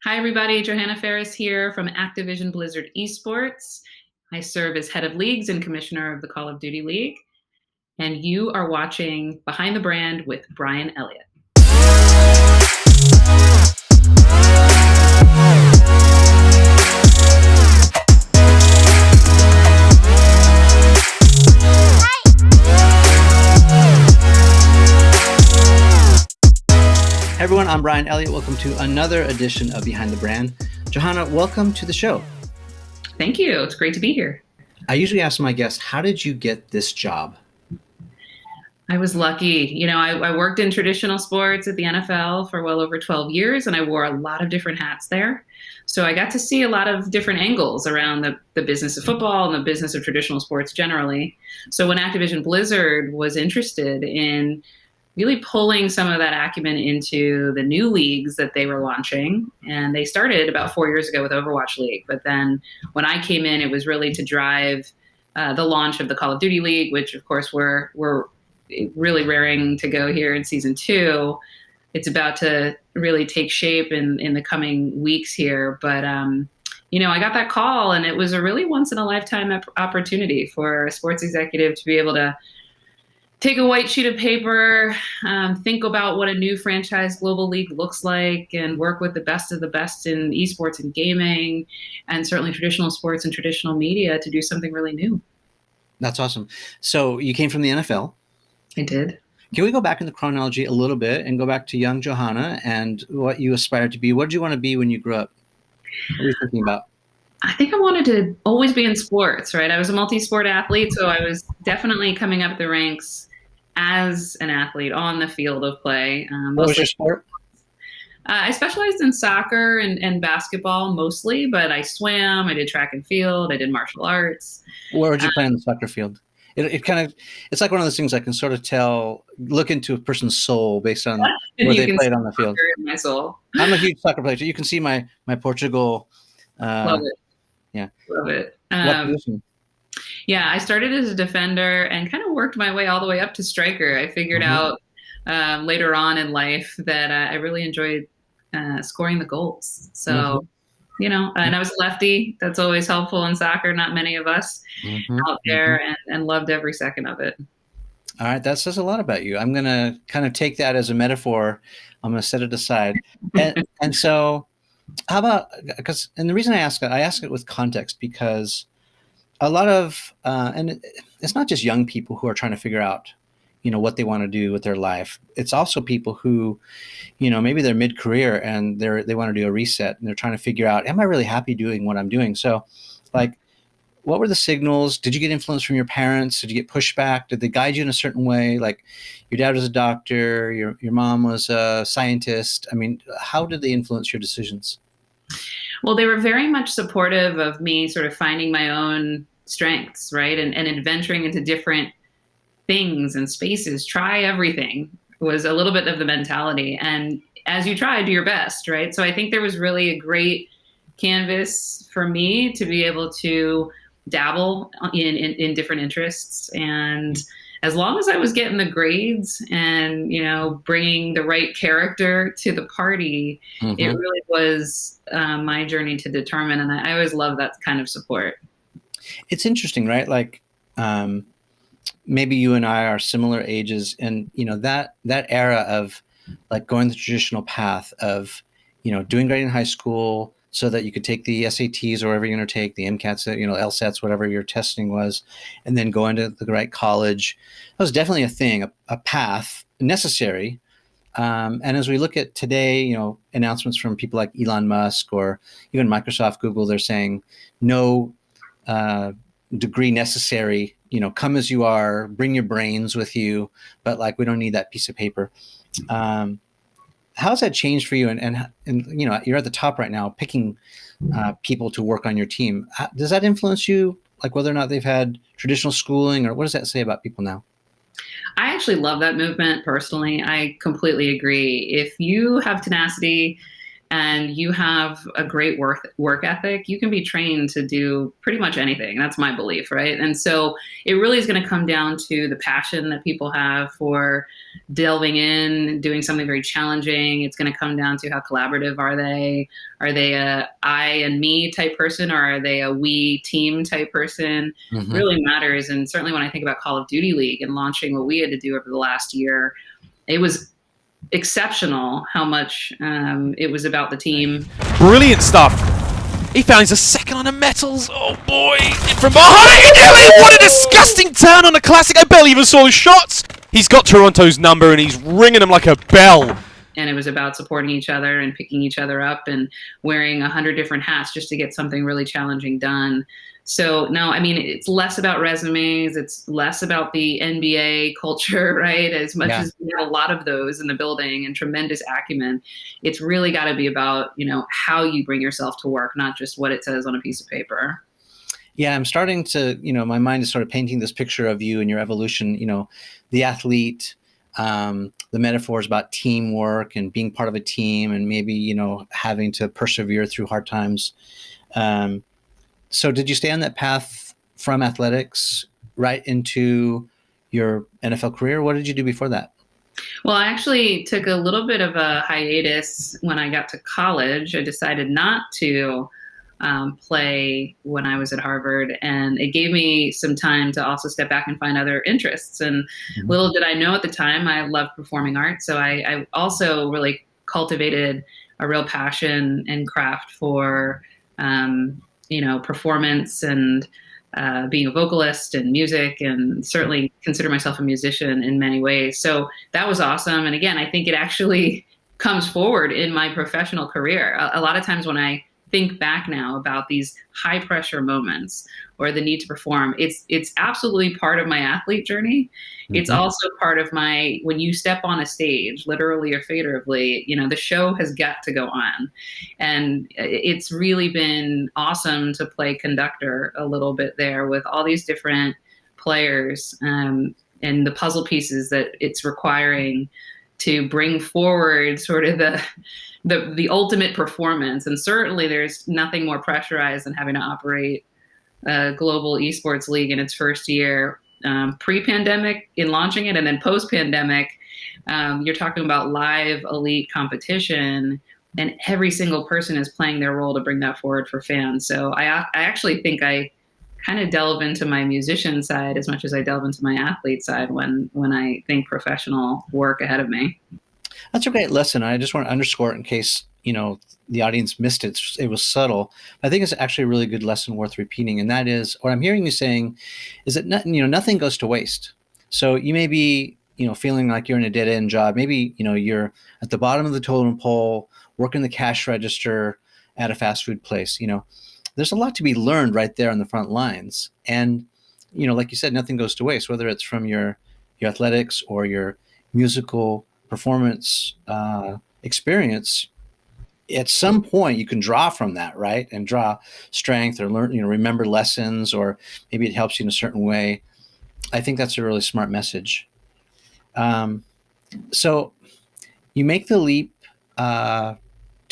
Hi, everybody. Johanna Faries here from Activision Blizzard eSports. I serve as head of leagues and commissioner of the Call of Duty League. And you are watching Behind the Brand with Brian Elliott. Hey everyone, I'm Brian Elliott. Welcome to another edition of Behind the Brand. Johanna, welcome to the show. Thank you. It's great to be here. I usually ask my guests, how did you get this job? I was lucky. I worked in traditional sports at the NFL for well over 12 years, and I wore a lot of different hats there. So I got to see a lot of different angles around the business of football and the business of traditional sports generally. So when Activision Blizzard was interested in really pulling some of that acumen into the new leagues that they were launching. And they started about 4 years ago with Overwatch League. But then when I came in, it was really to drive the launch of the Call of Duty League, which of course we're really raring to go here in season 2. It's about to really take shape in the coming weeks here. But, I got that call, and it was a really once in a lifetime opportunity for a sports executive to be able to take a white sheet of paper, think about what a new franchise global league looks like, and work with the best of the best in esports and gaming, and certainly traditional sports and traditional media to do something really new. That's awesome. So you came from the NFL. I did. Can we go back in the chronology a little bit and go back to young Johanna and what you aspired to be? What did you want to be when you grew up? What were you thinking about? I think I wanted to always be in sports, right? I was a multi-sport athlete, so I was definitely coming up the ranks as an athlete on the field of play. What was your sport? I specialized in soccer and basketball mostly, but I swam, I did track and field, I did martial arts. Where would you play on the soccer field? It's like one of those things I can sort of look into a person's soul based on where they played on the field. My soul. I'm a huge soccer player. You can see my Portugal. Love it. Yeah. Love it. What position? Yeah, I started as a defender and kind of worked my way all the way up to striker. I figured out later on in life that I really enjoyed scoring the goals. So, and I was a lefty. That's always helpful in soccer. Not many of us out there and loved every second of it. All right. That says a lot about you. I'm going to kind of take that as a metaphor. I'm going to set it aside. And so how about, and the reason I ask it with context because a lot of, and it's not just young people who are trying to figure out, what they want to do with their life. It's also people who, maybe they're mid-career and they want to do a reset and they're trying to figure out, am I really happy doing what I'm doing? So what were the signals? Did you get influence from your parents? Did you get pushback? Did they guide you in a certain way? Like your dad was a doctor, your mom was a scientist. I mean, how did they influence your decisions? Well, they were very much supportive of me sort of finding my own strengths, right? And adventuring into different things and spaces. Try everything was a little bit of the mentality. And as you try, do your best, right? So I think there was really a great canvas for me to be able to dabble in different interests. And as long as I was getting the grades and, bringing the right character to the party, it really was my journey to determine. And I always love that kind of support. It's interesting, right? Like maybe you and I are similar ages, and that era of like going the traditional path of doing great in high school so that you could take the SATs or whatever you're going to take, the MCATs, LSATs, whatever your testing was, and then go into the right college. That was definitely a thing, a path necessary. And as we look at today, announcements from people like Elon Musk or even Microsoft, Google, they're saying no degree necessary, come as you are, bring your brains with you, but we don't need that piece of paper. How's that changed for you? And you're at the top right now, picking people to work on your team. Does that influence you, like whether or not they've had traditional schooling, or what does that say about people now? I actually love that movement personally. I completely agree. If you have tenacity and you have a great work ethic, you can be trained to do pretty much anything. That's my belief, right? And so it really is going to come down to the passion that people have for delving in, doing something very challenging. It's going to come down to how collaborative are they? Are they a I and me type person, or are they a we team type person? Hmm. Really matters. And certainly when I think about Call of Duty League and launching what we had to do over the last year, it was exceptional how much it was about the team. Brilliant stuff. He found his second on the metals. Oh boy, in from behind. What a disgusting turn on the classic. I barely even saw the shots. He's got Toronto's number and he's ringing him like a bell. And it was about supporting each other and picking each other up and wearing 100 different hats just to get something really challenging done. So no, I mean, it's less about resumes. It's less about the NBA culture, right? As much as we have a lot of those in the building and tremendous acumen, it's really got to be about, how you bring yourself to work, not just what it says on a piece of paper. Yeah, I'm starting to, my mind is sort of painting this picture of you and your evolution, the athlete, the metaphors about teamwork and being part of a team and maybe, having to persevere through hard times. So did you stay on that path from athletics right into your NFL career? What did you do before that? Well, I actually took a little bit of a hiatus when I got to college. I decided not to play when I was at Harvard, and it gave me some time to also step back and find other interests. And little did I know at the time, I loved performing arts. So I also really cultivated a real passion and craft for, performance and being a vocalist and music, and certainly consider myself a musician in many ways. So that was awesome. And again, I think it actually comes forward in my professional career. A lot of times when I think back now about these high pressure moments or the need to perform, it's absolutely part of my athlete journey. It's also part of my, when you step on a stage, literally or figuratively, the show has got to go on. And it's really been awesome to play conductor a little bit there with all these different players, and the puzzle pieces that it's requiring to bring forward sort of the ultimate performance. And certainly there's nothing more pressurized than having to operate a global eSports league in its first year, pre-pandemic in launching it, and then post-pandemic. You're talking about live elite competition, and every single person is playing their role to bring that forward for fans. So I actually think I kind of delve into my musician side as much as I delve into my athlete side when I think professional work ahead of me. That's a great lesson. I just want to underscore it in case, the audience missed it. It was subtle. I think it's actually a really good lesson worth repeating. And that is what I'm hearing you saying is that, nothing goes to waste. So you may be, feeling like you're in a dead end job. Maybe, you're at the bottom of the totem pole, working the cash register at a fast food place. There's a lot to be learned right there on the front lines. And, like you said, nothing goes to waste, whether it's from your athletics or your musical performance experience. At some point you can draw from that, right? And draw strength or learn, remember lessons, or maybe it helps you in a certain way. I think that's a really smart message. So you make the leap to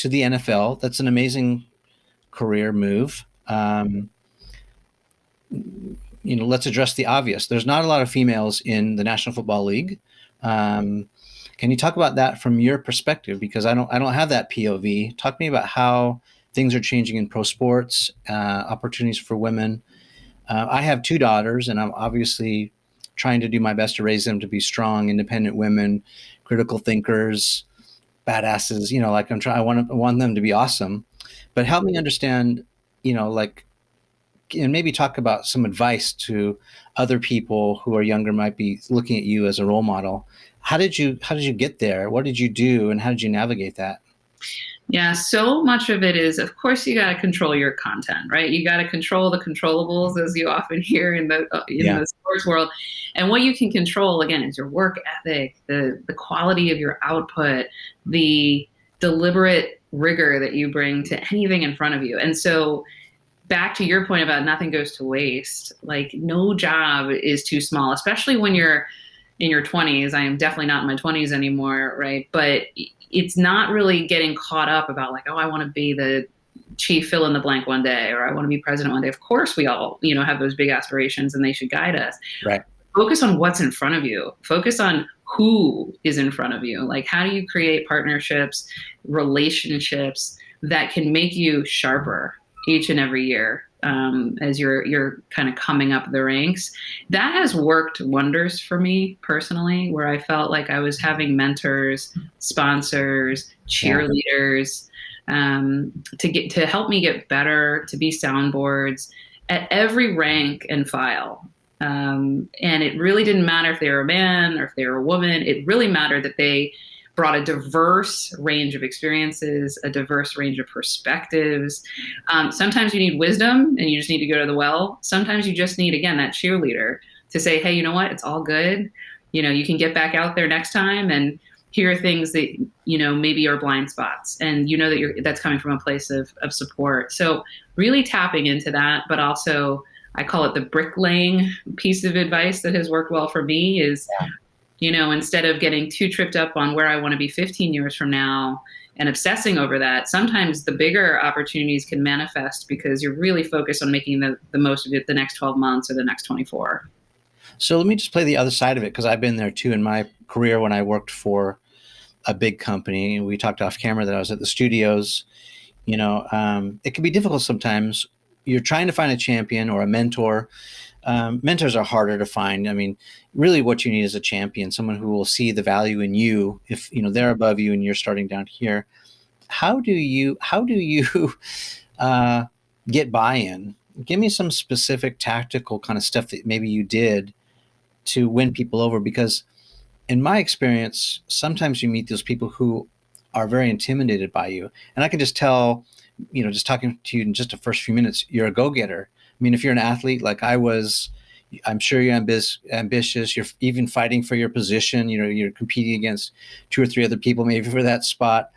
the NFL. That's an amazing career move. Let's address the obvious. There's not a lot of females in the National Football League. Can you talk about that from your perspective? Because I don't have that POV. Talk to me about how things are changing in pro sports, opportunities for women. I have two daughters, and I'm obviously trying to do my best to raise them to be strong, independent women, critical thinkers, badasses. I want them to be awesome. But help me understand, and maybe talk about some advice to other people who are younger, might be looking at you as a role model. How did you get there? What did you do, and how did you navigate that? Yeah, so much of it is, of course, you got to control your content, right? You got to control the controllables, as you often hear in the sports world. And what you can control, again, is your work ethic, the quality of your output, the deliberate rigor that you bring to anything in front of you. And so, back to your point about nothing goes to waste, like no job is too small, especially when you're in your 20s. I am definitely not in my 20s anymore, right? But it's not really getting caught up about like, oh, I want to be the chief fill in the blank one day, or I want to be president one day. Of course, we all, have those big aspirations and they should guide us. Right. Focus on what's in front of you. Focus on who is in front of you. Like, how do you create partnerships, relationships that can make you sharper each and every year as you're kind of coming up the ranks? That has worked wonders for me personally, where I felt like I was having mentors, sponsors, cheerleaders, to help me get better, to be soundboards at every rank and file. And it really didn't matter if they were a man or if they were a woman. It really mattered that they brought a diverse range of experiences, a diverse range of perspectives. Sometimes you need wisdom and you just need to go to the well. Sometimes you just need, again, that cheerleader to say, hey, you know what? It's all good. You can get back out there next time, and here are things that, maybe are blind spots, and that that's coming from a place of support. So really tapping into that, but also I call it the bricklaying piece of advice that has worked well for me is, instead of getting too tripped up on where I want to be 15 years from now and obsessing over that, sometimes the bigger opportunities can manifest because you're really focused on making the most of it the next 12 months or the next 24. So let me just play the other side of it, because I've been there too in my career when I worked for a big company. We talked off camera that I was at the studios. It can be difficult sometimes. You're trying to find a champion or a mentor. Mentors are harder to find. I mean, really what you need is a champion, someone who will see the value in you if, they're above you and you're starting down here. How do you get buy-in? Give me some specific tactical kind of stuff that maybe you did to win people over, because in my experience, sometimes you meet those people who are very intimidated by you. And I can just tell, just talking to you in just the first few minutes, you're a go-getter. I mean, if you're an athlete like I was, I'm sure you're ambitious. You're even fighting for your position. You're competing against 2 or 3 other people maybe for that spot.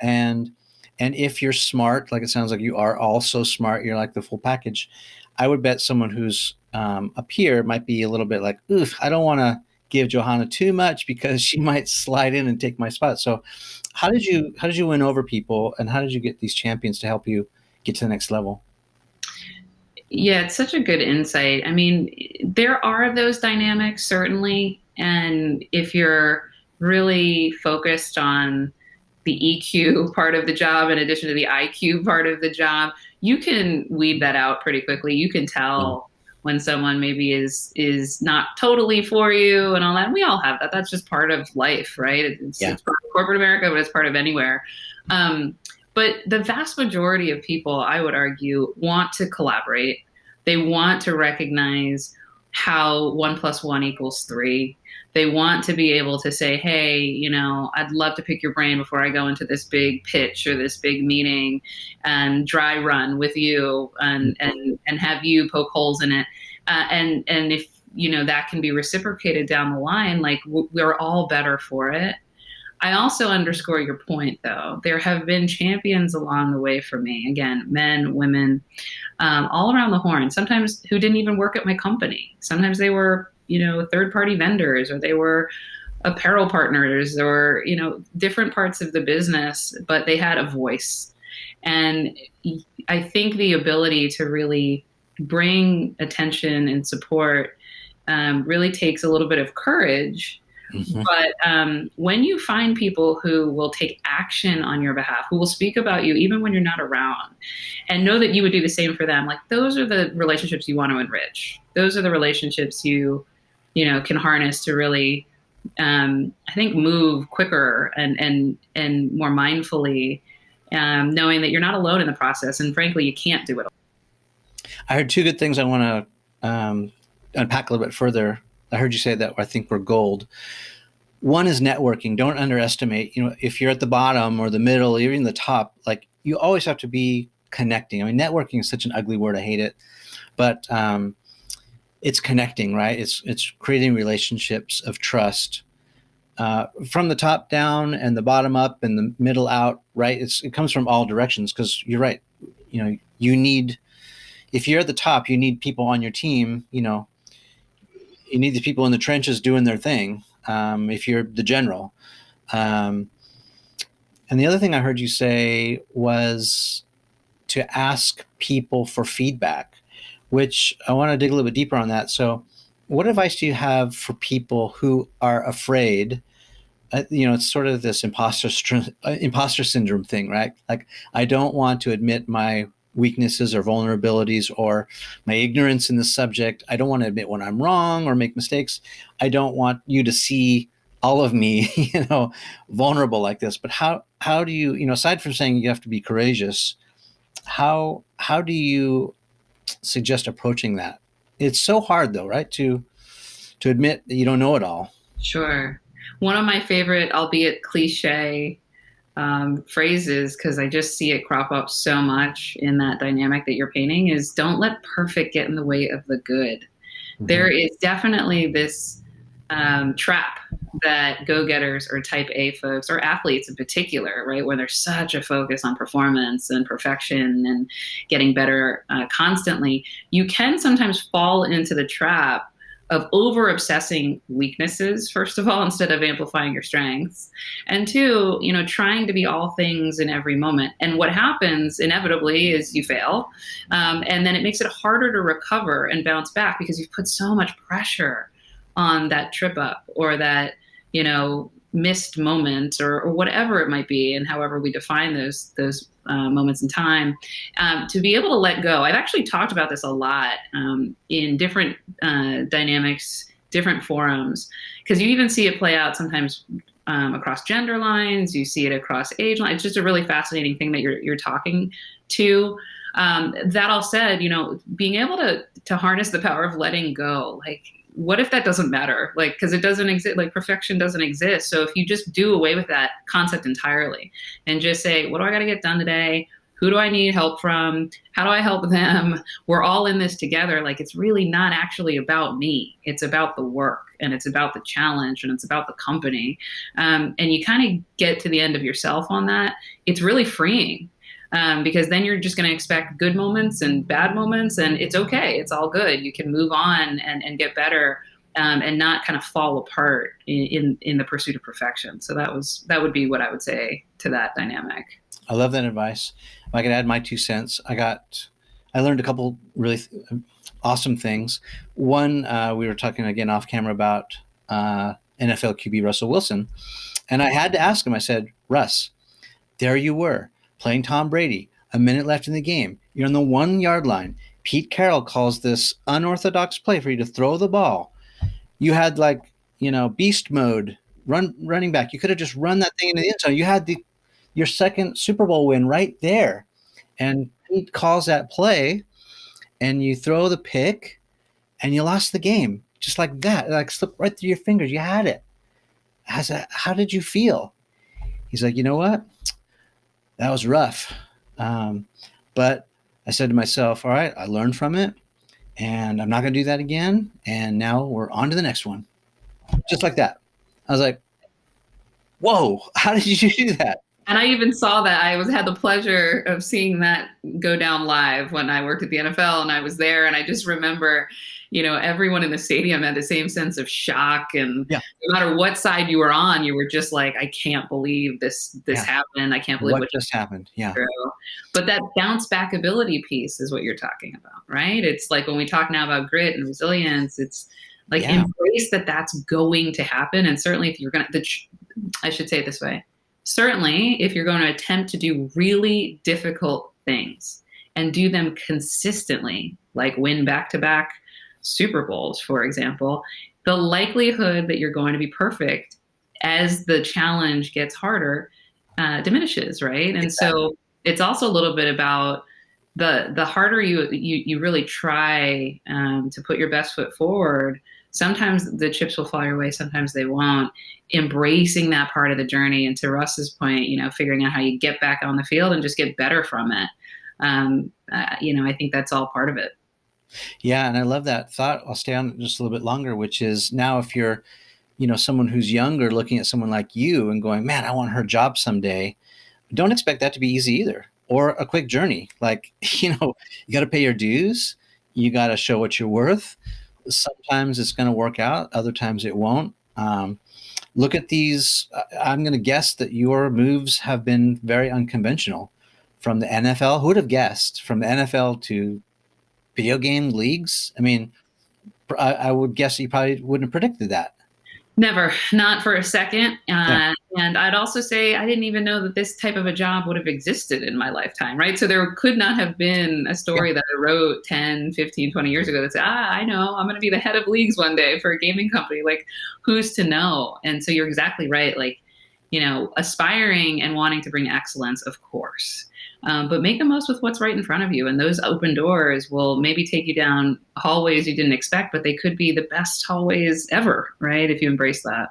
And if you're smart, like it sounds like you are also smart, you're like the full package. I would bet someone who's up here might be a little bit like, oof, I don't want to give Johanna too much because she might slide in and take my spot. So how did you win over people, and how did you get these champions to help you get to the next level? Yeah, it's such a good insight. I mean, there are those dynamics, certainly. And if you're really focused on the EQ part of the job in addition to the IQ part of the job, you can weed that out pretty quickly. You can tell when someone maybe is not totally for you and all that. We all have that. That's just part of life, right? It's part of corporate America, but it's part of anywhere. But the vast majority of people, I would argue, want to collaborate. They want to recognize how 1 + 1 = 3. They want to be able to say, hey, I'd love to pick your brain before I go into this big pitch or this big meeting and dry run with you and have you poke holes in it. And if, that can be reciprocated down the line, like we're all better for it. I also underscore your point, though. There have been champions along the way for me. Again, men, women, all around the horn. Sometimes who didn't even work at my company. Sometimes they were, third-party vendors, or they were apparel partners, or, different parts of the business, but they had a voice. And I think the ability to really bring attention and support really takes a little bit of courage. Mm-hmm. But when you find people who will take action on your behalf, who will speak about you even when you're not around, and know that you would do the same for them, like those are the relationships you want to enrich. Those are the relationships you can harness to really, I think, move quicker and more mindfully, knowing that you're not alone in the process. And frankly, you can't do it alone. I heard 2 good things I want to unpack a little bit further. I heard you say that I think we're gold. One is networking. Don't underestimate, if you're at the bottom or the middle, or even the top, like you always have to be connecting. I mean, networking is such an ugly word. I hate it, but it's connecting, right? It's creating relationships of trust from the top down and the bottom up and the middle out, right? It comes from all directions, because you're right. You need, if you're at the top, you need people on your team, You need the people in the trenches doing their thing. If you're the general. And the other thing I heard you say was to ask people for feedback, which I want to dig a little bit deeper on that. So what advice do you have for people who are afraid? It's sort of this imposter syndrome thing, right? Like, I don't want to admit my weaknesses or vulnerabilities or my ignorance in the subject. I don't want to admit when I'm wrong or make mistakes. I don't want you to see all of me, vulnerable like this. But how do you, aside from saying you have to be courageous, how do you suggest approaching that? It's so hard though, right? To admit that you don't know it all. Sure. One of my favorite, albeit cliche, phrases, because I just see it crop up so much in that dynamic that you're painting, is don't let perfect get in the way of the good. Mm-hmm. There is definitely this trap that go-getters or type A folks, or athletes in particular, right, where there's such a focus on performance and perfection and getting better constantly, you can sometimes fall into the trap of over obsessing weaknesses, first of all, instead of amplifying your strengths. And two, trying to be all things in every moment. And what happens inevitably is you fail. And then it makes it harder to recover and bounce back because you've put so much pressure on that trip up or that, missed moment or whatever it might be, and however we define those moments in time, to be able to let go. I've actually talked about this a lot in different dynamics, different forums, because you even see it play out sometimes across gender lines. You see it across age lines. It's just a really fascinating thing that you're talking to. That all said, being able to harness the power of letting go, like, what if that doesn't matter? Like, because it doesn't exist, like perfection doesn't exist. So if you just do away with that concept entirely and just say, what do I got to get done today? Who do I need help from? How do I help them? We're all in this together. Like, it's really not actually about me. It's about the work, and it's about the challenge, and it's about the company. And you kind of get to the end of yourself on that. It's really freeing. Because then you're just going to expect good moments and bad moments, and it's okay. It's all good. You can move on and get better, and not kind of fall apart in the pursuit of perfection. So that would be what I would say to that dynamic. I love that advice. If I could add my 2 cents, I learned a couple really awesome things. One, we were talking again off camera about NFL QB Russell Wilson, and I had to ask him. I said, Russ, there you were, playing Tom Brady, a minute left in the game. You're on the 1 yard line. Pete Carroll calls this unorthodox play for you to throw the ball. You had beast mode, running back. You could have just run that thing into the end zone. You had your second Super Bowl win right there. And Pete calls that play, and you throw the pick, and you lost the game. Just like that. Like, slipped right through your fingers. You had it. How did you feel? He's like, you know what? That was rough. But I said to myself, all right, I learned from it, and I'm not going to do that again. And now we're on to the next one. Just like that. I was like, whoa, how did you do that? And I even saw that. I had the pleasure of seeing that go down live when I worked at the NFL, and I was there. And I just remember, everyone in the stadium had the same sense of shock. And no matter what side you were on, you were just like, I can't believe this happened. I can't believe what just happened. Yeah. But that bounce back ability piece is what you're talking about, right? It's like when we talk now about grit and resilience, it's like embrace that that's going to happen. And certainly if you're going to, I should say it this way. Certainly, if you're going to attempt to do really difficult things and do them consistently, like win back-to-back Super Bowls, for example, the likelihood that you're going to be perfect as the challenge gets harder diminishes, right? And so it's also a little bit about the harder you really try to put your best foot forward, sometimes the chips will fall your way, sometimes they won't. Embracing that part of the journey, and to Russ's point, figuring out how you get back on the field and just get better from it. I think that's all part of it. Yeah, and I love that thought. I'll stay on just a little bit longer, which is now if you're, someone who's younger looking at someone like you and going, man, I want her job someday, don't expect that to be easy either, or a quick journey. Like, you got to pay your dues. You got to show what you're worth. Sometimes it's going to work out, other times it won't. Look at these. I'm going to guess that your moves have been very unconventional. From the NFL, who would have guessed? From the NFL to video game leagues? I mean, I would guess you probably wouldn't have predicted that. Never, not for a second. Yeah. And I'd also say I didn't even know that this type of a job would have existed in my lifetime, right? So there could not have been a Yeah. story that I wrote 10, 15, 20 years ago that said, I know, I'm going to be the head of leagues one day for a gaming company. Like, who's to know? And so you're exactly right. Like, aspiring and wanting to bring excellence, of course. But make the most with what's right in front of you. And those open doors will maybe take you down hallways you didn't expect, but they could be the best hallways ever, right? If you embrace that.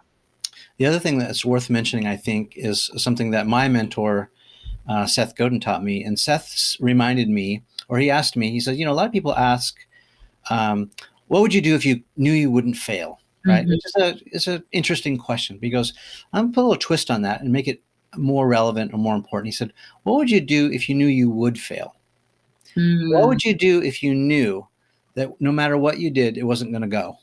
The other thing that's worth mentioning, I think, is something that my mentor, Seth Godin, taught me. And Seth reminded me, or he asked me, he said, a lot of people ask, what would you do if you knew you wouldn't fail? Right? Mm-hmm. Which is an interesting question, because I'm going to put a little twist on that and make it more relevant or more important. He said, what would you do if you knew you would fail? Mm-hmm. What would you do if you knew that no matter what you did, it wasn't going to go?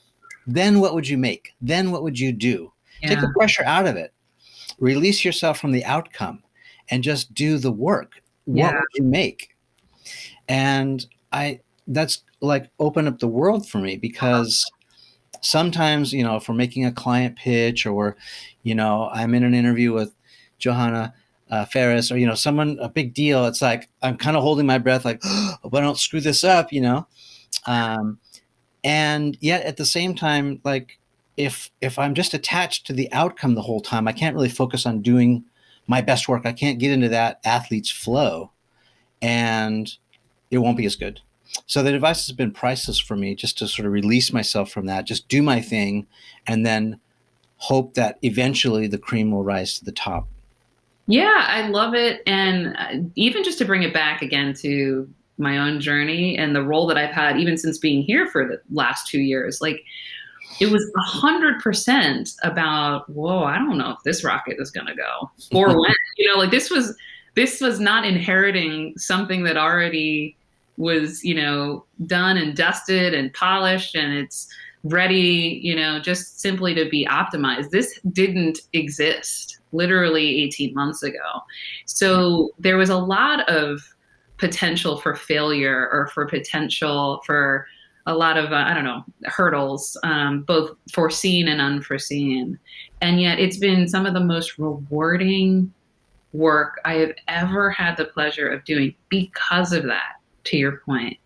Then what would you make? Then what would you do? Yeah. Take the pressure out of it. Release yourself from the outcome and just do the work. What would you make? And that's like open up the world for me, because sometimes, if we're making a client pitch, or, I'm in an interview with Johanna Faries, or, someone, a big deal, it's like, I'm kind of holding my breath, like, oh, I don't screw this up, and yet at the same time, like, if I'm just attached to the outcome the whole time, I can't really focus on doing my best work. I can't get into that athlete's flow, and it won't be as good. So the advice has been priceless for me, just to sort of release myself from that, just do my thing, and then hope that eventually the cream will rise to the top. Yeah, I love it. And even just to bring it back again to my own journey and the role that I've had, even since being here for the last 2 years, like, it was 100% about, whoa, I don't know if this rocket is going to go or when, like this was not inheriting something that already was, done and dusted and polished and it's ready, just simply to be optimized. This didn't exist literally 18 months ago. So there was a lot of potential for failure, or for potential for a lot of, hurdles, both foreseen and unforeseen. And yet it's been some of the most rewarding work I have ever had the pleasure of doing because of that, to your point.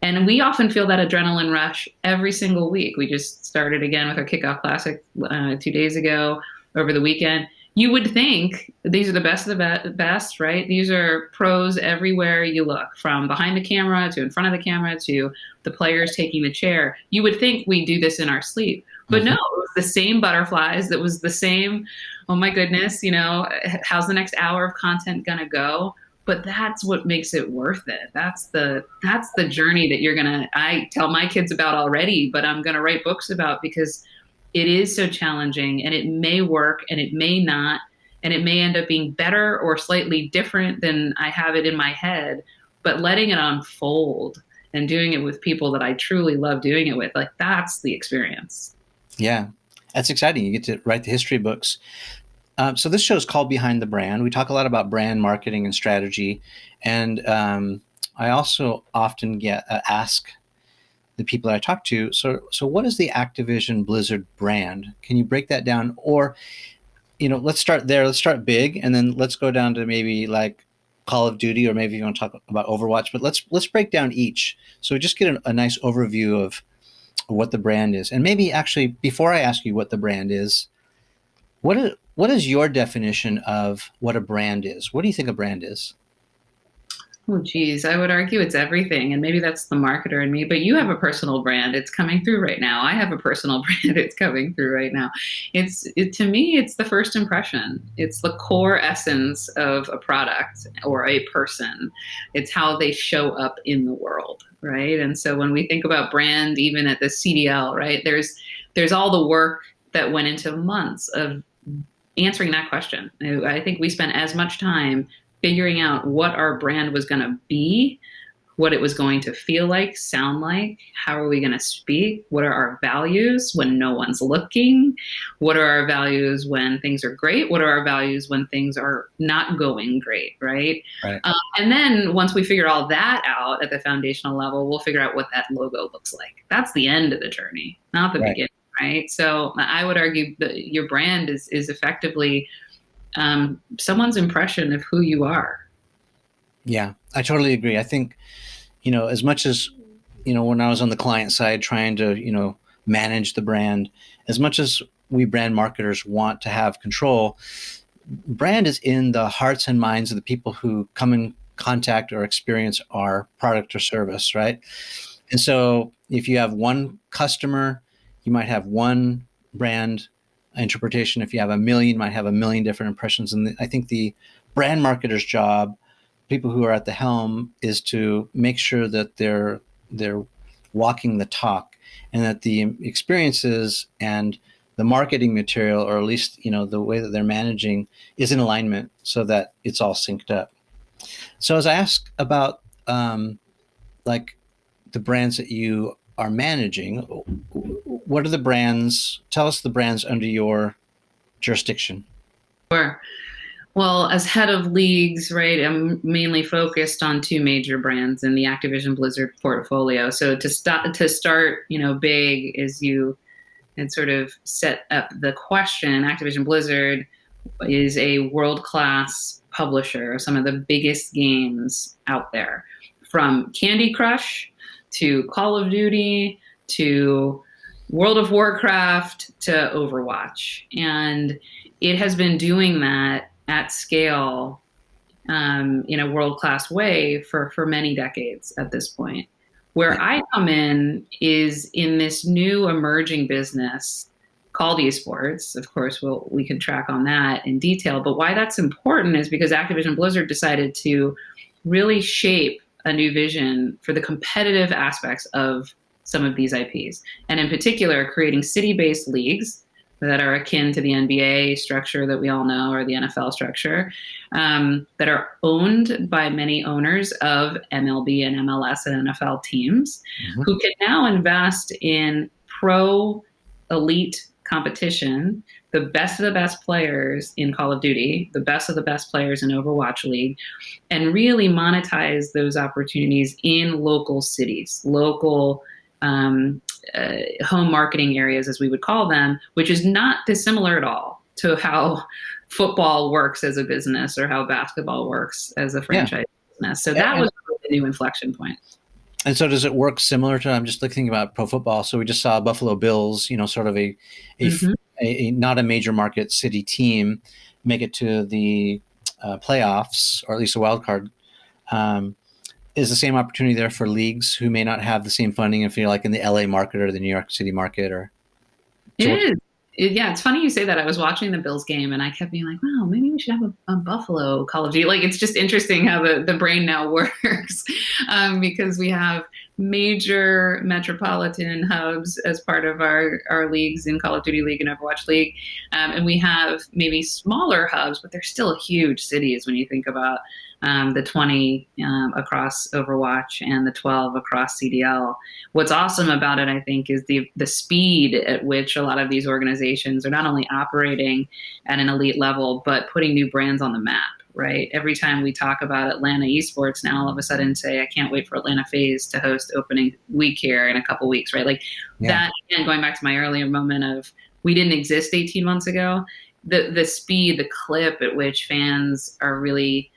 And we often feel that adrenaline rush every single week. We just started again with our kickoff classic 2 days ago over the weekend. You would think these are the best of the best, right? These are pros everywhere you look, from behind the camera to in front of the camera to the players taking the chair. You would think we do this in our sleep. But no, it was the same butterflies. That was the same, oh my goodness, how's the next hour of content going to go? But that's what makes it worth it. That's the journey that I tell my kids about already, but I'm going to write books about, because it is so challenging, and it may work and it may not, and it may end up being better or slightly different than I have it in my head, but letting it unfold and doing it with people that I truly love doing it with, like, that's the experience. Yeah, that's exciting. You get to write the history books. So this show is called Behind the Brand. We talk a lot about brand marketing and strategy. And I also often ask the people that I talk to, so what is the Activision Blizzard brand? Can you break that down? Or, let's start there. Let's start big, and then let's go down to maybe like Call of Duty, or maybe you want to talk about Overwatch. But let's break down each, so just get a nice overview of what the brand is. And maybe actually, before I ask you what the brand is, what is your definition of what a brand is? What do you think a brand is? Oh, geez, I would argue it's everything. And maybe that's the marketer in me, but you have a personal brand. It's coming through right now. I have a personal brand. It's coming through right now. To me, it's the first impression. It's the core essence of a product or a person. It's how they show up in the world, right? And so when we think about brand, even at the CDL, right, there's all the work that went into months of answering that question. I think we spent as much time figuring out what our brand was going to be what it was going to feel like, sound like, how are we going to speak, what are our values when no one's looking, what are our values when things are great, what are our values when things are not going great, right? Right. And then once we figure all that out at the foundational level, we'll figure out what that logo looks like. That's the end of the journey, not the beginning, right? So I would argue that your brand is effectively someone's impression of who you are. Yeah, I totally agree. I think, as much as, when I was on the client side trying to, manage the brand, as much as we brand marketers want to have control, brand is in the hearts and minds of the people who come in contact or experience our product or service, right? And so if you have one customer, you might have one brand interpretation. If you have a million, you might have a million different impressions. And I think the brand marketer's job, people who are at the helm, is to make sure that they're walking the talk, and that the experiences and the marketing material, or at least the way that they're managing, is in alignment so that it's all synced up. So as I ask about like the brands that you are managing, what are the brands? Tell us the brands under your jurisdiction. Sure. Well, as head of leagues, right, I'm mainly focused on two major brands in the Activision Blizzard portfolio. So to start, big is you and sort of set up the question. Activision Blizzard is a world-class publisher of some of the biggest games out there, from Candy Crush to Call of Duty to World of Warcraft to Overwatch. And it has been doing that at scale in a world-class way for many decades at this point. Where I come in is in this new emerging business called eSports. Of course, we can track on that in detail. But why that's important is because Activision Blizzard decided to really shape a new vision for the competitive aspects of some of these IPs. And in particular, creating city-based leagues that are akin to the NBA structure that we all know, or the NFL structure, that are owned by many owners of MLB and MLS and NFL teams, who can now invest in pro elite competition, the best of the best players in Call of Duty, the best of the best players in Overwatch League, and really monetize those opportunities in local cities, local home marketing areas, as we would call them, which is not dissimilar at all to how football works as a business or how basketball works as a franchise business. So that was the new inflection point. And so does it work similar to, I'm just thinking about pro football. So we just saw Buffalo Bills, sort of a not a major market city team, make it to the playoffs, or at least a wild card. Is the same opportunity there for leagues who may not have the same funding, if you're like in the LA market or the New York City market? Or it is. Yeah, it's funny you say that. I was watching the Bills game and I kept being like, wow, maybe we should have a Buffalo Call of Duty. Like, it's just interesting how the brain now works because we have major metropolitan hubs as part of our leagues in Call of Duty League and Overwatch League. And we have maybe smaller hubs, but they're still huge cities when you think about the 20 across Overwatch and the 12 across CDL. What's awesome about it, I think, is the speed at which a lot of these organizations are not only operating at an elite level, but putting new brands on the map, right? Every time we talk about Atlanta eSports, now all of a sudden say, I can't wait for Atlanta FaZe to host opening week here in a couple weeks, right? Like that, again, going back to my earlier moment of we didn't exist 18 months ago, the speed, the clip at which fans are really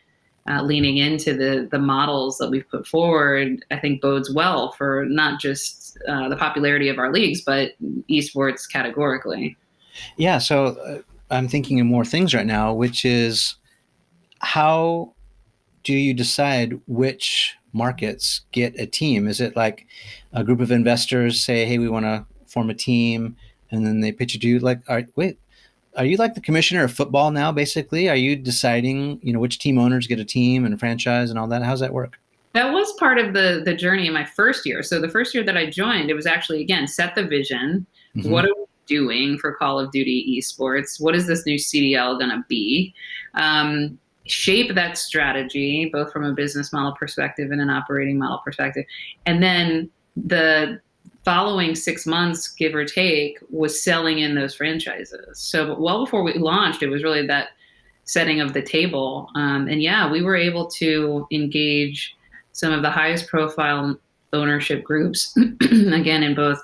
leaning into the models that we've put forward, I think bodes well for not just the popularity of our leagues, but esports categorically. Yeah, so I'm thinking of more things right now, which is how do you decide which markets get a team? Is it like a group of investors say, hey, we want to form a team, and then they pitch it to you? Like, are you like the commissioner of football now, basically? Are you deciding, which team owners get a team and a franchise and all that? How's that work? That was part of the journey in my first year. So the first year that I joined, it was actually, again, set the vision. What are we doing for Call of Duty esports? What is this new CDL going to be? shape that strategy, both from a business model perspective and an operating model perspective. And then the following 6 months, give or take, was selling in those franchises. So well before we launched, it was really that setting of the table. And yeah, we were able to engage some of the highest profile ownership groups, again, in both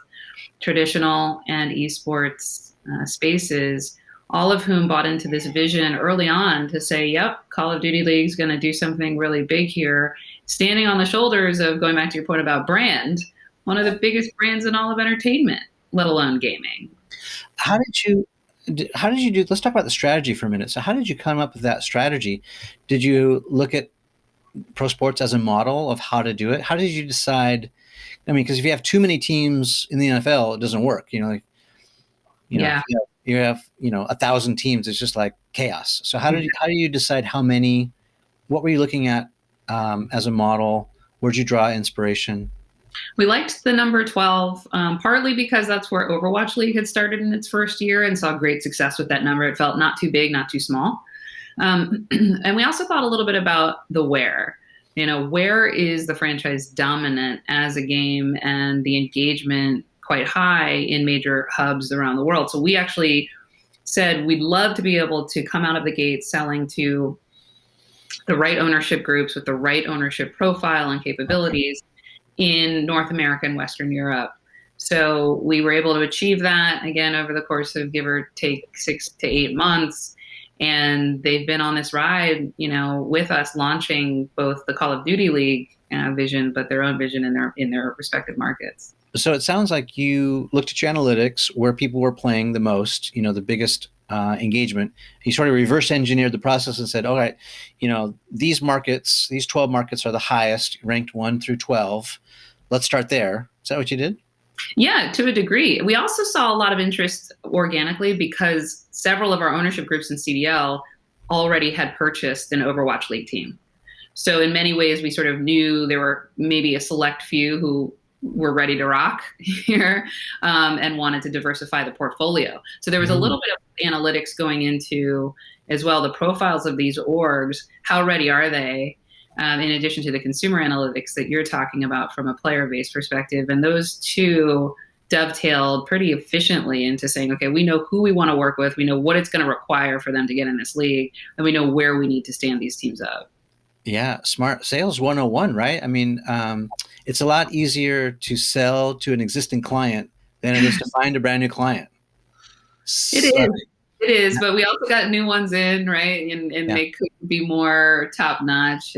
traditional and esports spaces, all of whom bought into this vision early on to say, yep, Call of Duty League's going to do something really big here, standing on the shoulders of, going back to your point about brand, one of the biggest brands in all of entertainment, let alone gaming. How did you do, let's talk about the strategy for a minute. So how did you come up with that strategy? Did you look at pro sports as a model of how to do it? How did you decide? I mean, because if you have too many teams in the NFL, it doesn't work. Yeah. If you have 1,000 teams, it's just like chaos. So how do you decide how many? What were you looking at as a model? Where'd you draw inspiration? We liked the number 12, partly because that's where Overwatch League had started in its first year and saw great success with that number. It felt not too big, not too small. And we also thought a little bit about the where. Where is the franchise dominant as a game and the engagement quite high in major hubs around the world? So we actually said we'd love to be able to come out of the gate selling to the right ownership groups with the right ownership profile and capabilities in North America and Western Europe. So we were able to achieve that, again, over the course of give or take 6 to 8 months. And they've been on this ride, with us, launching both the Call of Duty League vision, but their own vision in their respective markets. So it sounds like you looked at your analytics, where people were playing the most, the biggest engagement. You sort of reverse engineered the process and said, all right, these 12 markets are the highest, ranked 1 through 12. Let's start there. Is that what you did? Yeah, to a degree. We also saw a lot of interest organically because several of our ownership groups in CDL already had purchased an Overwatch League team. So in many ways, we sort of knew there were maybe a select few who were ready to rock here and wanted to diversify the portfolio. So there was a little bit of analytics going into as well the profiles of these orgs. How ready are they? In addition to the consumer analytics that you're talking about from a player-based perspective. And those two dovetailed pretty efficiently into saying, okay, we know who we want to work with, we know what it's going to require for them to get in this league, and we know where we need to stand these teams up. Yeah, smart sales 101, right? I mean, it's a lot easier to sell to an existing client than it is to find a brand new client. It is, but we also got new ones in, right? And they could be more top notch.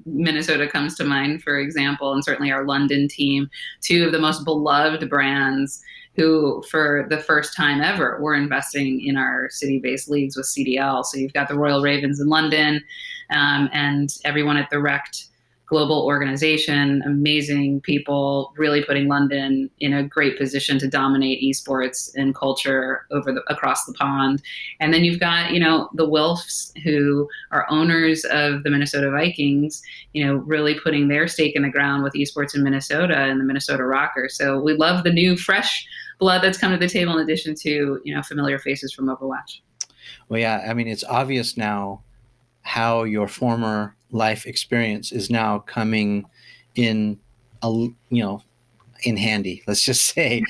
Minnesota comes to mind, for example, and certainly our London team, two of the most beloved brands who, for the first time ever, were investing in our city-based leagues with CDL. So you've got the Royal Ravens in London and everyone at the Rect global organization, amazing people, really putting London in a great position to dominate esports and culture across the pond. And then you've got, the Wilfs, who are owners of the Minnesota Vikings, really putting their stake in the ground with esports in Minnesota and the Minnesota Rockers. So we love the new fresh blood that's come to the table in addition to, familiar faces from Overwatch. Well, yeah, I mean, it's obvious now how your former life experience is now coming in, in handy. Let's just say,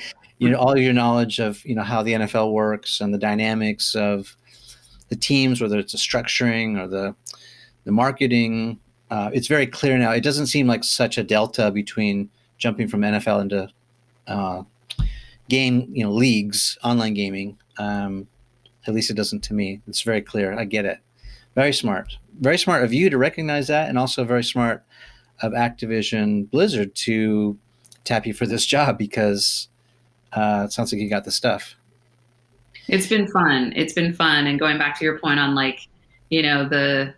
all your knowledge of, how the NFL works and the dynamics of the teams, whether it's the structuring or the marketing. It's very clear now. It doesn't seem like such a delta between jumping from NFL into game, leagues, online gaming. At least it doesn't to me. It's very clear. I get it. Very smart of you to recognize that, and also very smart of Activision Blizzard to tap you for this job, because it sounds like you got the stuff. It's been fun. And going back to your point on the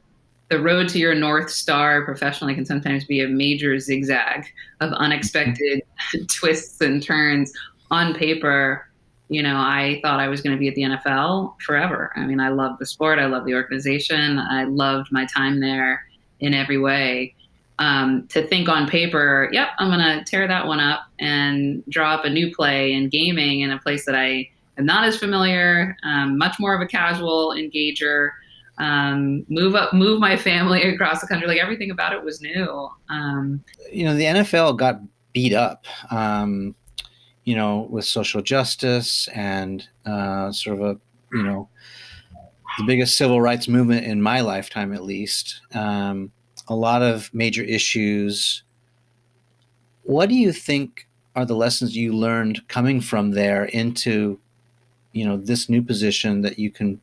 road to your North Star professionally can sometimes be a major zigzag of unexpected twists and turns. On paper, I thought I was going to be at the NFL forever. I mean, I love the sport. I love the organization. I loved my time there in every way. To think on paper, yep, I'm going to tear that one up and draw up a new play in gaming in a place that I am not as familiar, much more of a casual engager, move my family across the country. Like everything about it was new. The NFL got beat up, with social justice and sort of the biggest civil rights movement in my lifetime, at least. A lot of major issues. What do you think are the lessons you learned coming from there into, this new position that you can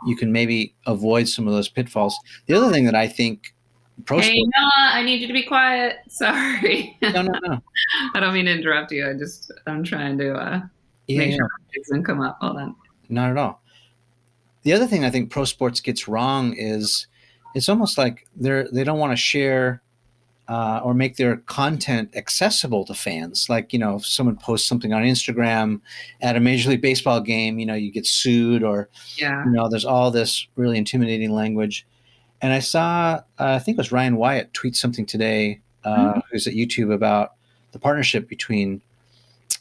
maybe avoid some of those pitfalls? The other thing that I think Hey, Noah, I need you to be quiet. Sorry. No. I don't mean to interrupt you. I'm trying to make sure it doesn't come up. Hold on. Not at all. The other thing I think pro sports gets wrong is it's almost like they don't want to share or make their content accessible to fans. Like, if someone posts something on Instagram at a Major League Baseball game, you get sued or, there's all this really intimidating language. And I saw, I think it was Ryan Wyatt tweet something today, who's at YouTube, about the partnership between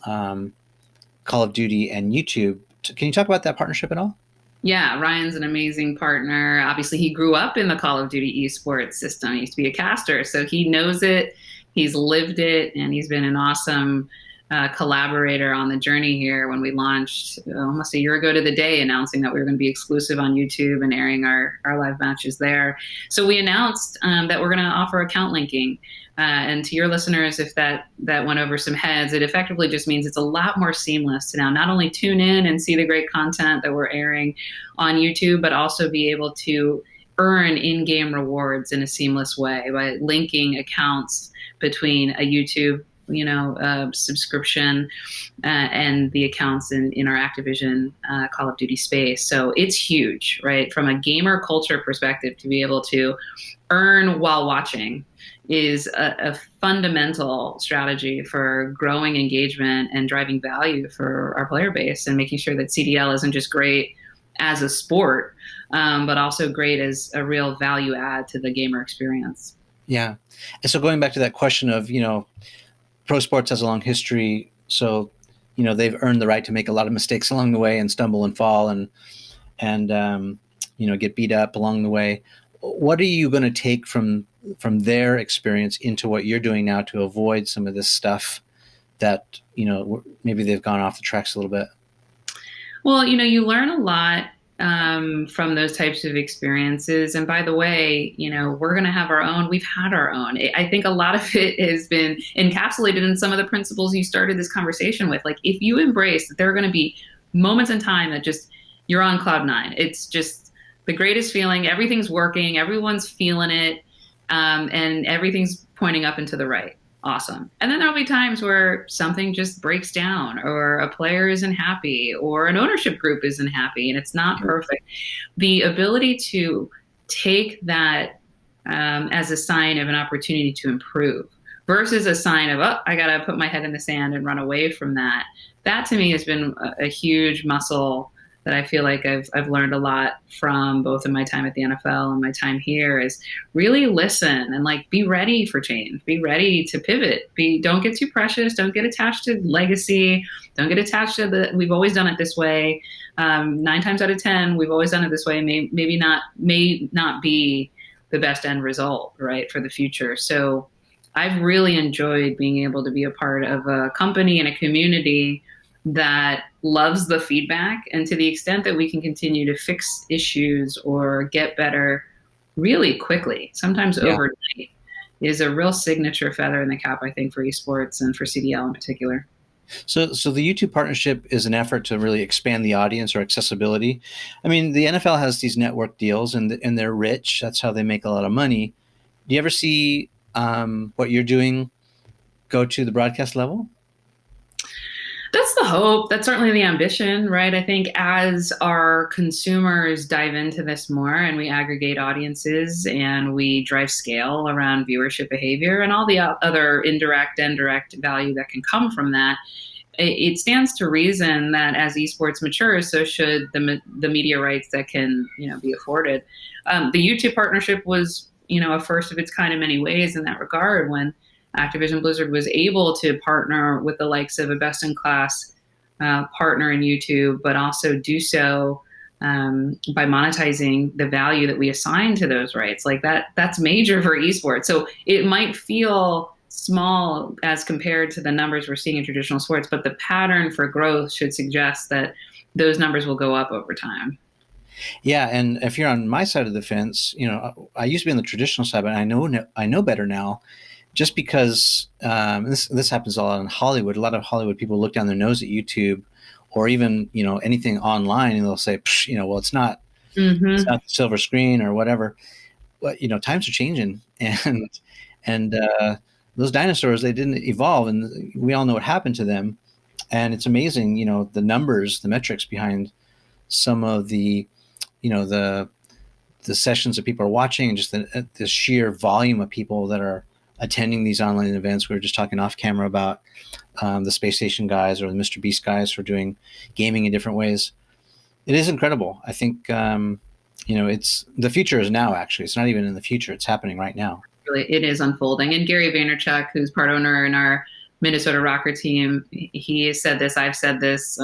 Call of Duty and YouTube. Can you talk about that partnership at all? Yeah, Ryan's an amazing partner. Obviously, he grew up in the Call of Duty eSports system. He used to be a caster, so he knows it. He's lived it, and he's been an awesome collaborator on the journey here. When we launched almost a year ago to the day, announcing that we were going to be exclusive on YouTube and airing our live matches there. So we announced that we're going to offer account linking. And to your listeners, if that went over some heads, it effectively just means it's a lot more seamless to now not only tune in and see the great content that we're airing on YouTube, but also be able to earn in-game rewards in a seamless way by linking accounts between a YouTube subscription and the accounts in our Activision Call of Duty space. So it's huge, right? From a gamer culture perspective, to be able to earn while watching is a fundamental strategy for growing engagement and driving value for our player base, and making sure that CDL isn't just great as a sport, but also great as a real value add to the gamer experience. Yeah. And so going back to that question of, pro sports has a long history, so they've earned the right to make a lot of mistakes along the way and stumble and fall and get beat up along the way. What are you going to take from their experience into what you're doing now to avoid some of this stuff that maybe they've gone off the tracks a little bit? Well, you learn a lot from those types of experiences. And by the way, we're going to have our own. We've had our own. I think a lot of it has been encapsulated in some of the principles you started this conversation with. Like, if you embrace that there are going to be moments in time that just you're on cloud nine, it's just the greatest feeling. Everything's working. Everyone's feeling it. And everything's pointing up and to the right. Awesome. And then there'll be times where something just breaks down, or a player isn't happy, or an ownership group isn't happy, and it's not perfect. The ability to take that as a sign of an opportunity to improve versus a sign of, oh, I got to put my head in the sand and run away from that. That to me has been a huge muscle that I feel like I've learned a lot from, both in my time at the NFL and my time here, is really listen and be ready for change, be ready to pivot, don't get too precious, don't get attached to legacy, don't get attached to we've always done it this way. 9 times out of 10, we've always done it this way. May not be the best end result, right, for the future. So I've really enjoyed being able to be a part of a company and a community that loves the feedback, and to the extent that we can continue to fix issues or get better really quickly, sometimes overnight, is a real signature feather in the cap, I think, for esports and for CDL in particular. So the YouTube partnership is an effort to really expand the audience or accessibility. I mean, the NFL has these network deals, and they're rich. That's how they make a lot of money. Do you ever see what you're doing go to the broadcast level? That's the hope. That's certainly the ambition, right? I think as our consumers dive into this more and we aggregate audiences and we drive scale around viewership behavior and all the other indirect and direct value that can come from that, it stands to reason that as esports matures, so should the media rights that can be afforded. The YouTube partnership was a first of its kind in many ways in that regard, when Activision Blizzard was able to partner with the likes of a best-in-class partner in YouTube, but also do so by monetizing the value that we assign to those rights. Like that's major for esports. So it might feel small as compared to the numbers we're seeing in traditional sports, but the pattern for growth should suggest that those numbers will go up over time. Yeah, and if you're on my side of the fence, I used to be on the traditional side, but I know better now. Just because this happens a lot in Hollywood. A lot of Hollywood people look down their nose at YouTube, or even anything online, and they'll say, well, it's not Mm-hmm. the silver screen or whatever. But times are changing, and those dinosaurs, they didn't evolve, and we all know what happened to them. And it's amazing, the numbers, the metrics behind some of the the sessions that people are watching, and just the sheer volume of people that are attending these online events. We were just talking off camera about the Space Station guys or the Mr. Beast guys for doing gaming in different ways. It is incredible. I think it's the future is now. Actually, it's not even in the future; it's happening right now. Really, it is unfolding. And Gary Vaynerchuk, who's part owner in our Minnesota Rocker team, he has said this. I've said this.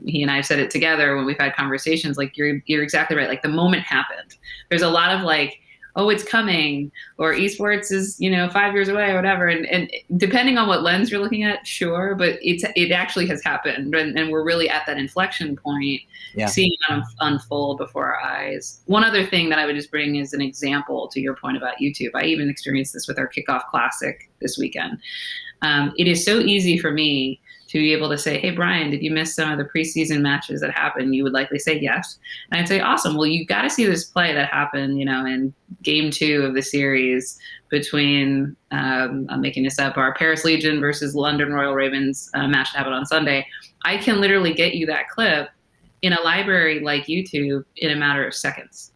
He and I have said it together when we've had conversations. Like you're exactly right. Like the moment happened. There's a lot of like, oh, it's coming, or esports is 5 years away, or whatever. And depending on what lens you're looking at, sure, but it actually has happened, and we're really at that inflection point, seeing it unfold before our eyes. One other thing that I would just bring as an example to your point about YouTube. I even experienced this with our Kickoff Classic this weekend. It is so easy for me to be able to say, hey, Brian, did you miss some of the preseason matches that happened? You would likely say yes. And I'd say, awesome. Well, you got to see this play that happened, in game 2 of the series between, I'm making this up, our Paris Legion versus London Royal Ravens match that happened on Sunday. I can literally get you that clip in a library like YouTube in a matter of seconds.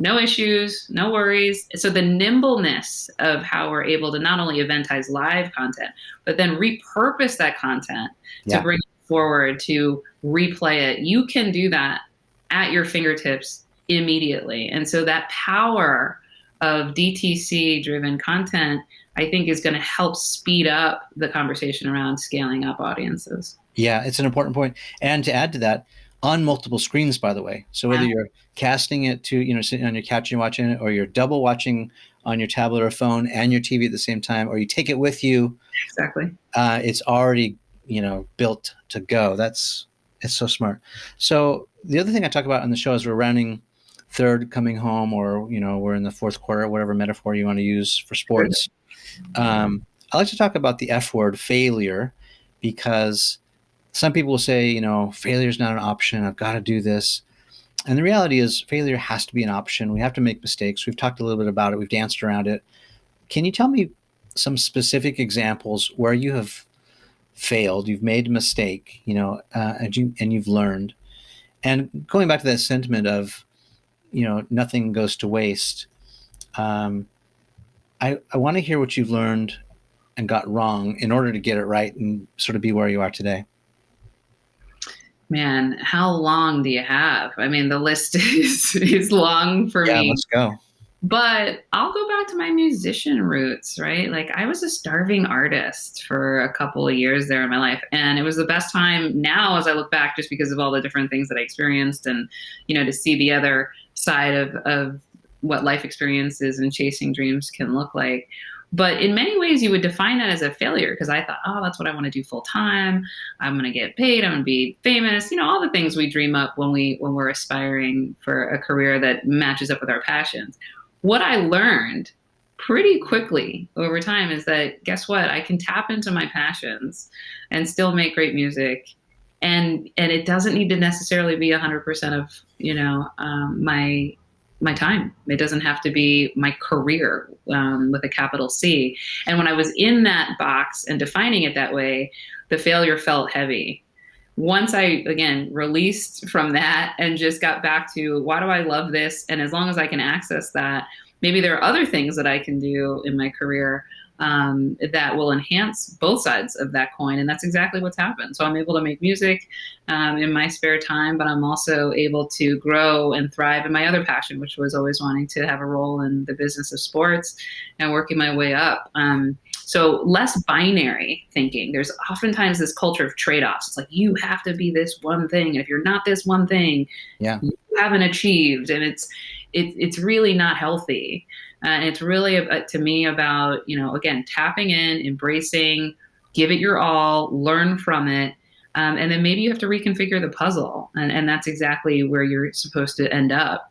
No issues, no worries. So the nimbleness of how we're able to not only eventize live content, but then repurpose that content to bring it forward, to replay it. You can do that at your fingertips immediately. And so that power of DTC-driven content, I think, is going to help speed up the conversation around scaling up audiences. Yeah, it's an important point. And to add to that, on multiple screens, by the way. So whether you're casting it to, sitting on your couch and watching it, or you're double watching on your tablet or phone and your TV at the same time, or you take it with you. Exactly. It's already, built to go. It's so smart. So the other thing I talk about on the show is we're rounding third, coming home, or, we're in the fourth quarter, whatever metaphor you want to use for sports. I like to talk about the F word, failure, because some people will say, failure is not an option. I've got to do this. And the reality is failure has to be an option. We have to make mistakes. We've talked a little bit about it. We've danced around it. Can you tell me some specific examples where you have failed, you've made a mistake, and you've learned? And going back to that sentiment of, nothing goes to waste. I want to hear what you've learned and got wrong in order to get it right and sort of be where you are today. Man, how long do you have? I mean, the list is long for me. Yeah, let's go. But I'll go back to my musician roots, right? Like I was a starving artist for a couple of years there in my life. And it was the best time now as I look back, just because of all the different things that I experienced and, to see the other side of what life experiences and chasing dreams can look like. But in many ways, you would define that as a failure, because I thought, oh, that's what I want to do full time. I'm going to get paid. I'm going to be famous. All the things we dream up when we're aspiring for a career that matches up with our passions. What I learned pretty quickly over time is that, guess what? I can tap into my passions and still make great music. And it doesn't need to necessarily be 100% of, my time. It doesn't have to be my career with a capital C. And when I was in that box and defining it that way, the failure felt heavy. Once I, again, released from that and just got back to, why do I love this? And as long as I can access that, maybe there are other things that I can do in my career that will enhance both sides of that coin. And that's exactly what's happened. So I'm able to make music in my spare time, but I'm also able to grow and thrive in my other passion, which was always wanting to have a role in the business of sports and working my way up. So less binary thinking. There's oftentimes this culture of trade-offs. It's like, you have to be this one thing, and if you're not this one thing, Yeah. you haven't achieved. And it's really not healthy. And it's really, to me, about, again, tapping in, embracing, give it your all, learn from it. And then maybe you have to reconfigure the puzzle. And that's exactly where you're supposed to end up.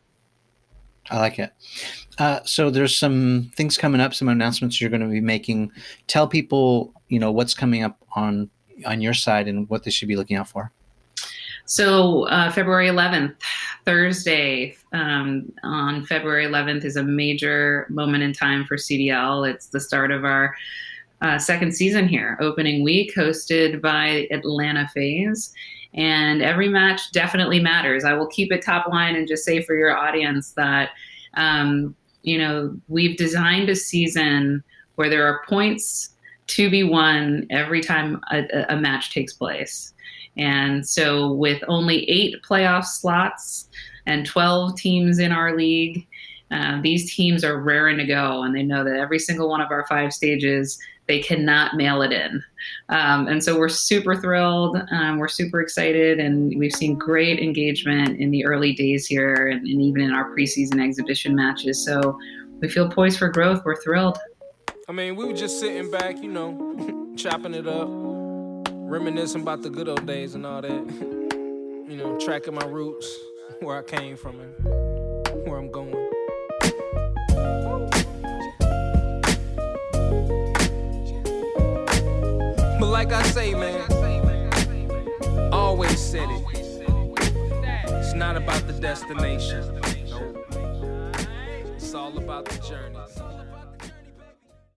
I like it. So there's some things coming up, some announcements you're going to be making. Tell people, what's coming up on your side and what they should be looking out for. So February 11th, Thursday, on February 11th is a major moment in time for CDL. It's the start of our second season here, opening week, hosted by Atlanta FaZe. And every match definitely matters. I will keep it top line and just say for your audience that, we've designed a season where there are points to be won every time a match takes place. And so with only 8 playoff slots and 12 teams in our league, these teams are raring to go, and they know that every single one of our 5 stages, they cannot mail it in. And so we're super thrilled. We're super excited, and we've seen great engagement in the early days here and even in our preseason exhibition matches. So we feel poised for growth. We're thrilled. I mean, we were just sitting back, chopping it up, reminiscing about the good old days and all that. Tracking my roots, where I came from and where I'm going. But like I say, man, always said it. It's not about the destination. It's all about the journey.